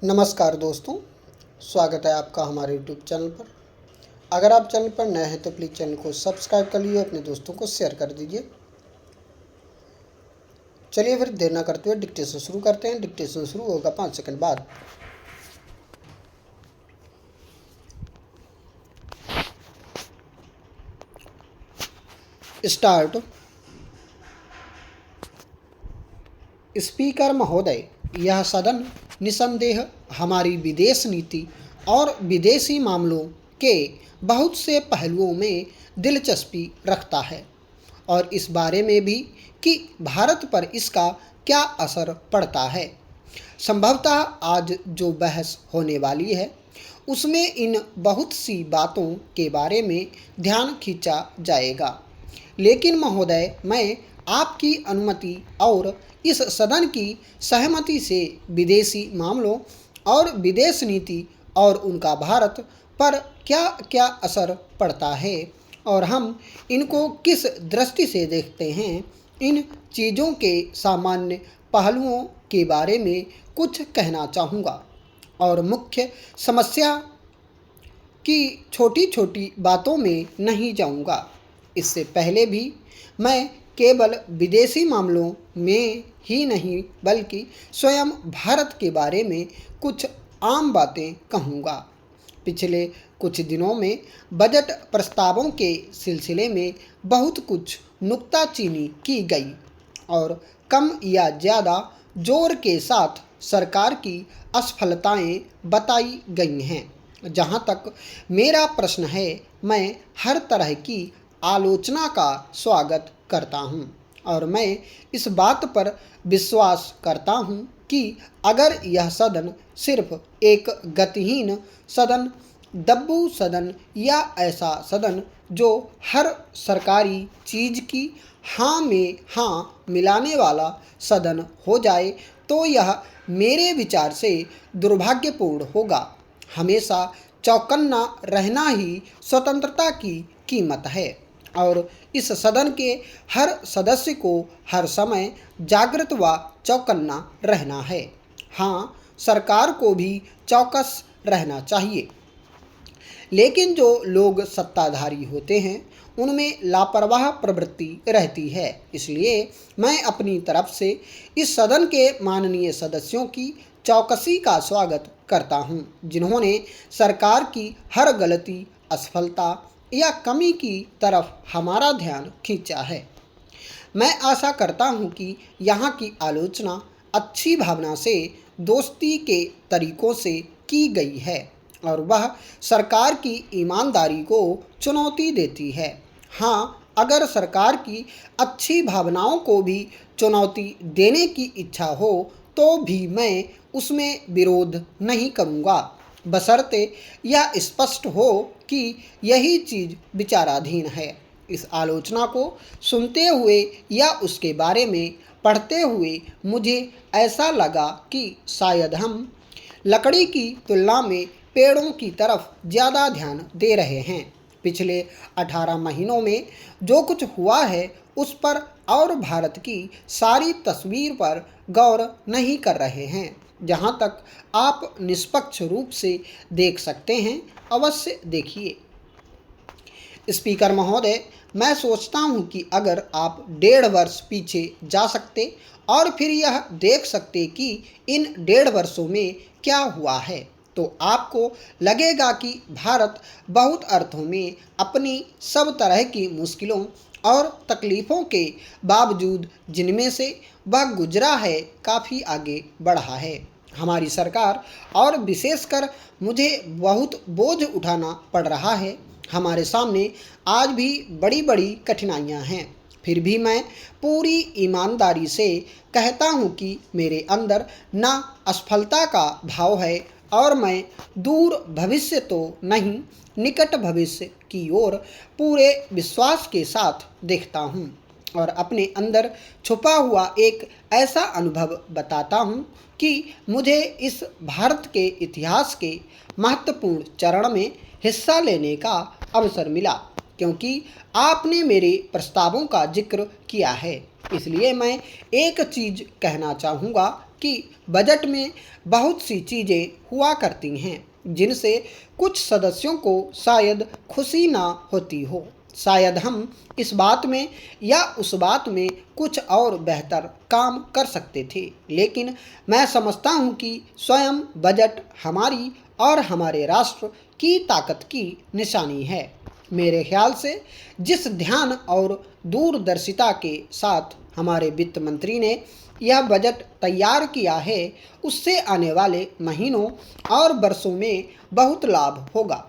नमस्कार दोस्तों, स्वागत है आपका हमारे यूट्यूब चैनल पर। अगर आप चैनल पर नए हैं तो प्लीज़ चैनल को सब्सक्राइब कर लीजिए, अपने दोस्तों को शेयर कर दीजिए। चलिए फिर देर ना करते हुए डिक्टेशन शुरू करते हैं। डिक्टेशन शुरू होगा 5 सेकंड बाद। स्टार्ट। स्पीकर महोदय, यह सदन निसंदेह हमारी विदेश नीति और विदेशी मामलों के बहुत से पहलुओं में दिलचस्पी रखता है और इस बारे में भी कि भारत पर इसका क्या असर पड़ता है। संभवतः आज जो बहस होने वाली है उसमें इन बहुत सी बातों के बारे में ध्यान खींचा जाएगा। लेकिन महोदय, मैं आपकी अनुमति और इस सदन की सहमति से विदेशी मामलों और विदेश नीति और उनका भारत पर क्या क्या असर पड़ता है और हम इनको किस दृष्टि से देखते हैं, इन चीज़ों के सामान्य पहलुओं के बारे में कुछ कहना चाहूँगा और मुख्य समस्या की छोटी छोटी बातों में नहीं जाऊँगा। इससे पहले भी मैं केवल विदेशी मामलों में ही नहीं बल्कि स्वयं भारत के बारे में कुछ आम बातें कहूँगा। पिछले कुछ दिनों में बजट प्रस्तावों के सिलसिले में बहुत कुछ नुक्ताचीनी की गई और कम या ज़्यादा जोर के साथ सरकार की असफलताएं बताई गई हैं। जहाँ तक मेरा प्रश्न है, मैं हर तरह की आलोचना का स्वागत करता हूँ और मैं इस बात पर विश्वास करता हूँ कि अगर यह सदन सिर्फ एक गतिहीन सदन, दब्बू सदन या ऐसा सदन जो हर सरकारी चीज़ की हाँ में हाँ मिलाने वाला सदन हो जाए तो यह मेरे विचार से दुर्भाग्यपूर्ण होगा। हमेशा चौकन्ना रहना ही स्वतंत्रता की कीमत है और इस सदन के हर सदस्य को हर समय जागृत व चौकन्ना रहना है। हाँ, सरकार को भी चौकस रहना चाहिए, लेकिन जो लोग सत्ताधारी होते हैं उनमें लापरवाह प्रवृत्ति रहती है। इसलिए मैं अपनी तरफ से इस सदन के माननीय सदस्यों की चौकसी का स्वागत करता हूं, जिन्होंने सरकार की हर गलती, असफलता या कमी की तरफ हमारा ध्यान खींचा है। मैं आशा करता हूं कि यहाँ की आलोचना अच्छी भावना से, दोस्ती के तरीकों से की गई है और वह सरकार की ईमानदारी को चुनौती देती है। हाँ, अगर सरकार की अच्छी भावनाओं को भी चुनौती देने की इच्छा हो तो भी मैं उसमें विरोध नहीं करूँगा, बशर्ते यह स्पष्ट हो कि यही चीज़ विचाराधीन है। इस आलोचना को सुनते हुए या उसके बारे में पढ़ते हुए मुझे ऐसा लगा कि शायद हम लकड़ी की तुलना में पेड़ों की तरफ ज़्यादा ध्यान दे रहे हैं। पिछले 18 महीनों में जो कुछ हुआ है उस पर और भारत की सारी तस्वीर पर गौर नहीं कर रहे हैं। जहाँ तक आप निष्पक्ष रूप से देख सकते हैं, अवश्य देखिए। स्पीकर महोदय, मैं सोचता हूँ कि अगर आप 1.5 वर्ष पीछे जा सकते और फिर यह देख सकते कि इन 1.5 वर्षों में क्या हुआ है तो आपको लगेगा कि भारत बहुत अर्थों में अपनी सब तरह की मुश्किलों और तकलीफ़ों के बावजूद जिनमें से वह गुजरा है काफ़ी आगे बढ़ा है। हमारी सरकार और विशेषकर मुझे बहुत बोझ उठाना पड़ रहा है। हमारे सामने आज भी बड़ी बड़ी कठिनाइयां हैं, फिर भी मैं पूरी ईमानदारी से कहता हूं कि मेरे अंदर ना असफलता का भाव है और मैं दूर भविष्य तो नहीं, निकट भविष्य की ओर पूरे विश्वास के साथ देखता हूं और अपने अंदर छुपा हुआ एक ऐसा अनुभव बताता हूं कि मुझे इस भारत के इतिहास के महत्वपूर्ण चरण में हिस्सा लेने का अवसर मिला, क्योंकि आपने मेरे प्रस्तावों का जिक्र किया है। इसलिए मैं एक चीज़ कहना चाहूँगा कि बजट में बहुत सी चीज़ें हुआ करती हैं जिनसे कुछ सदस्यों को शायद खुशी ना होती हो। शायद हम इस बात में या उस बात में कुछ और बेहतर काम कर सकते थे, लेकिन मैं समझता हूँ कि स्वयं बजट हमारी और हमारे राष्ट्र की ताकत की निशानी है। मेरे ख्याल से जिस ध्यान और दूरदर्शिता के साथ हमारे वित्त मंत्री ने यह बजट तैयार किया है, उससे आने वाले महीनों और वर्षों में बहुत लाभ होगा।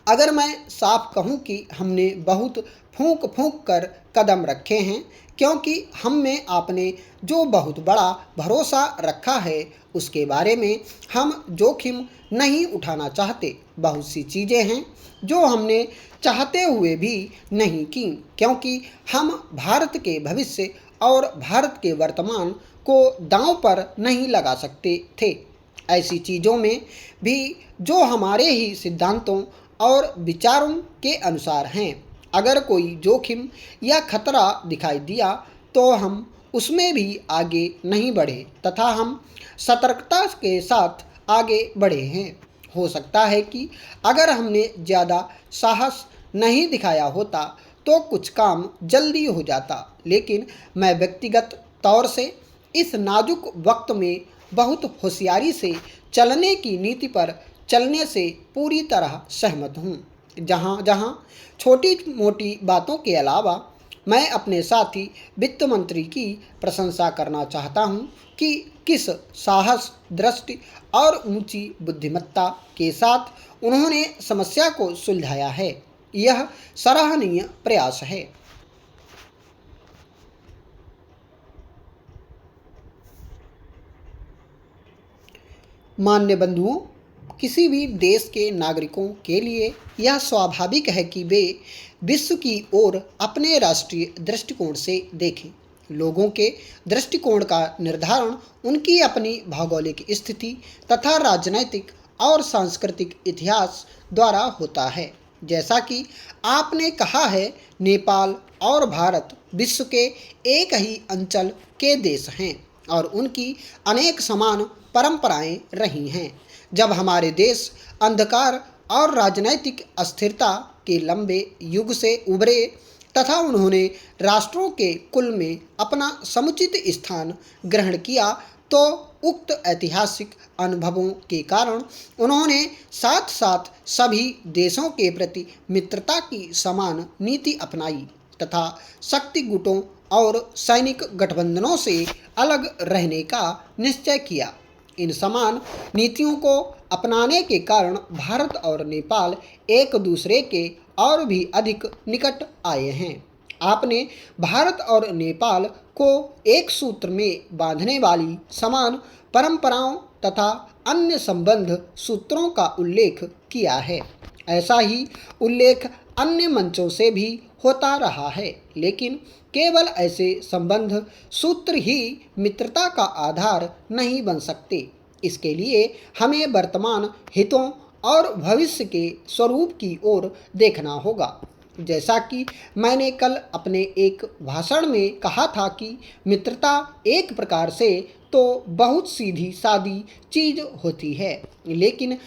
अगर मैं साफ कहूं कि हमने बहुत फूंक फूंक कर कदम रखे हैं, क्योंकि हम में आपने जो बहुत बड़ा भरोसा रखा है उसके बारे में हम जोखिम नहीं उठाना चाहते। बहुत सी चीज़ें हैं जो हमने चाहते हुए भी नहीं की, क्योंकि हम भारत के भविष्य और भारत के वर्तमान को दांव पर नहीं लगा सकते थे। ऐसी चीज़ों में भी जो हमारे ही सिद्धांतों और विचारों के अनुसार हैं। अगर कोई जोखिम या खतरा दिखाई दिया तो हम उसमें भी आगे नहीं बढ़े तथा हम सतर्कता के साथ आगे बढ़े हैं। हो सकता है कि अगर हमने ज़्यादा साहस नहीं दिखाया होता तो कुछ काम जल्दी हो जाता, लेकिन मैं व्यक्तिगत तौर से इस नाजुक वक्त में बहुत होशियारी से चलने की नीति पर चलने से पूरी तरह सहमत हूँ। जहाँ जहाँ छोटी मोटी बातों के अलावा मैं अपने साथी वित्त मंत्री की प्रशंसा करना चाहता हूँ कि किस साहस, दृष्टि और ऊंची बुद्धिमत्ता के साथ उन्होंने समस्या को सुलझाया है। यह सराहनीय प्रयास है। मान्य बंधुओं, किसी भी देश के नागरिकों के लिए यह स्वाभाविक है कि वे विश्व की ओर अपने राष्ट्रीय दृष्टिकोण से देखें। लोगों के दृष्टिकोण का निर्धारण उनकी अपनी भौगोलिक स्थिति तथा राजनैतिक और सांस्कृतिक इतिहास द्वारा होता है। जैसा कि आपने कहा है, नेपाल और भारत विश्व के एक ही अंचल के देश हैं और उनकी अनेक समान परंपराएं रही हैं। जब हमारे देश अंधकार और राजनैतिक अस्थिरता के लंबे युग से उभरे तथा उन्होंने राष्ट्रों के कुल में अपना समुचित स्थान ग्रहण किया, तो उक्त ऐतिहासिक अनुभवों के कारण उन्होंने साथ साथ सभी देशों के प्रति मित्रता की समान नीति अपनाई तथा शक्ति गुटों और सैनिक गठबंधनों से अलग रहने का निश्चय किया। इन समान नीतियों को अपनाने के कारण भारत और नेपाल एक दूसरे के और भी अधिक निकट आए हैं। आपने भारत और नेपाल को एक सूत्र में बांधने वाली समान परंपराओं तथा अन्य संबंध सूत्रों का उल्लेख किया है। ऐसा ही उल्लेख अन्य मंचों से भी होता रहा है, लेकिन केवल ऐसे संबंध सूत्र ही मित्रता का आधार नहीं बन सकते। इसके लिए हमें वर्तमान हितों और भविष्य के स्वरूप की ओर देखना होगा। जैसा कि मैंने कल अपने एक भाषण में कहा था कि मित्रता एक प्रकार से तो बहुत सीधी सादी चीज़ होती है, लेकिन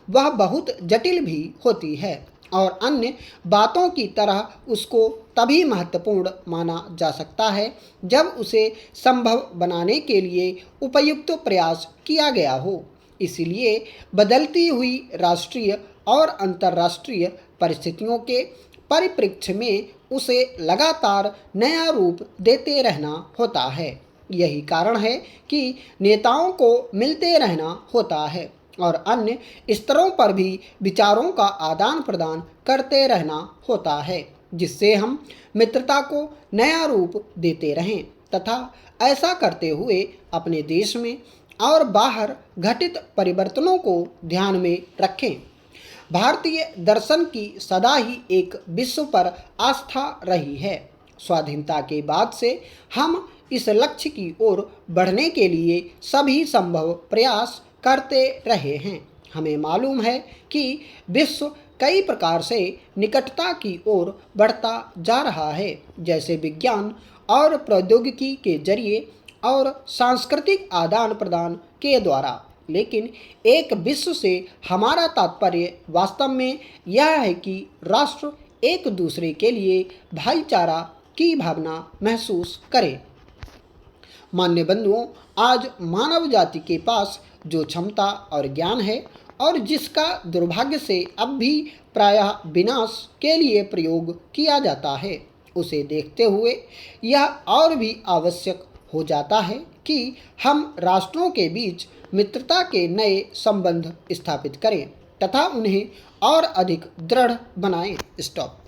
वह बहुत जटिल भी होती है और अन्य बातों की तरह उसको तभी महत्वपूर्ण माना जा सकता है जब उसे संभव बनाने के लिए उपयुक्त प्रयास किया गया हो। इसलिए बदलती हुई राष्ट्रीय और अंतर्राष्ट्रीय परिस्थितियों के परिप्रेक्ष्य में उसे लगातार नया रूप देते रहना होता है। यही कारण है कि नेताओं को मिलते रहना होता है और अन्य स्तरों पर भी विचारों का आदान प्रदान करते रहना होता है, जिससे हम मित्रता को नया रूप देते रहें तथा ऐसा करते हुए अपने देश में और बाहर घटित परिवर्तनों को ध्यान में रखें। भारतीय दर्शन की सदा ही एक विश्व पर आस्था रही है। स्वाधीनता के बाद से हम इस लक्ष्य की ओर बढ़ने के लिए सभी संभव प्रयास करते रहे हैं। हमें मालूम है कि विश्व कई प्रकार से निकटता की ओर बढ़ता जा रहा है, जैसे विज्ञान और प्रौद्योगिकी के जरिए और सांस्कृतिक आदान प्रदान के द्वारा। लेकिन एक विश्व से हमारा तात्पर्य वास्तव में यह है कि राष्ट्र एक दूसरे के लिए भाईचारा की भावना महसूस करे। मान्य बंधुओं, आज मानव जाति के पास जो क्षमता और ज्ञान है और जिसका दुर्भाग्य से अब भी प्रायः विनाश के लिए प्रयोग किया जाता है, उसे देखते हुए यह और भी आवश्यक हो जाता है कि हम राष्ट्रों के बीच मित्रता के नए संबंध स्थापित करें तथा उन्हें और अधिक दृढ़ बनाएं। स्टॉप।